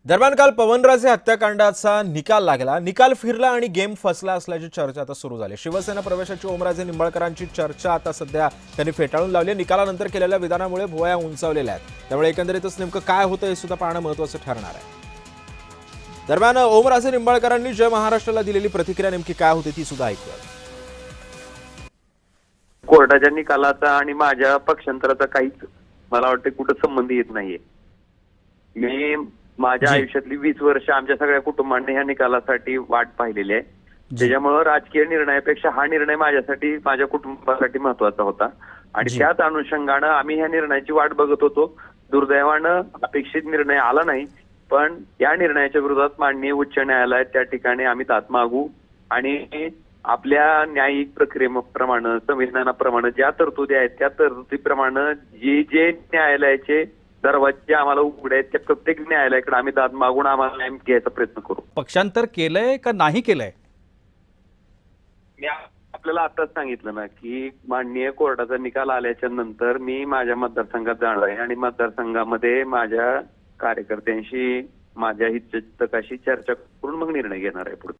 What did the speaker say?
दरम्यान काल पवनराजे हत्याकांडाचा निकाल लागला. निकाल फिरला आणि गेम फसला असल्याची चर्चा आता सुरू झाली. शिवसेना प्रवेशाची ओमराजे निंबाळकरांची चर्चा आता सध्या त्यांनी फेटाळून लावली. निकालानंतर केलेल्या विधानामुळे भुवया उंचावलेल्या आहेत. त्यामुळे एकंदरीतच नेमकं काय होतं हे सुद्धा पाहणं महत्त्वाचं ठरणार आहे. दरम्यान ओमराजे निंबाळकरांनी जय महाराष्ट्राला दिलेली प्रतिक्रिया नेमकी काय होती ती सुद्धा ऐकूया. कोर्टाच्या निकालाचा आणि माझ्या पक्षांतराचा काहीच मला वाटतं कुठं संबंध येत नाहीये. मी माझ्या आयुष्यातली 20 वर्ष आमच्या सगळ्या कुटुंबांनी ह्या निकालासाठी वाट पाहिलेली आहे. त्याच्यामुळे राजकीय निर्णयापेक्षा हा निर्णय माझ्यासाठी माझ्या कुटुंबासाठी महत्वाचा होता आणि त्याच अनुषंगानं आम्ही ह्या निर्णयाची वाट बघत होतो. दुर्दैवानं अपेक्षित निर्णय आला नाही, पण या निर्णयाच्या विरोधात माननीय उच्च न्यायालयात त्या ठिकाणी आम्ही दाद मागू आणि आपल्या न्यायिक प्रक्रियेप्रमाणे संविधानाप्रमाणे ज्या तरतुदी आहेत त्या तरतुदीप्रमाणे जे न्यायालयाचे दरवाजे आम्हाला उघडे आहेत त्या प्रत्येक न्यायालयाकडे आम्ही दाद मागून आम्हाला न्याय घ्यायचा प्रयत्न करू. पक्षांतर केलंय का नाही केलंय? मी आपल्याला आताच सांगितलं ना की माननीय कोर्टाचा निकाल आल्याच्या नंतर मी माझ्या मतदारसंघात जाणार आहे आणि मतदारसंघामध्ये माझ्या कार्यकर्त्यांशी माझ्या हितचितकाशी चर्चा करून मग निर्णय घेणार आहे पुढे.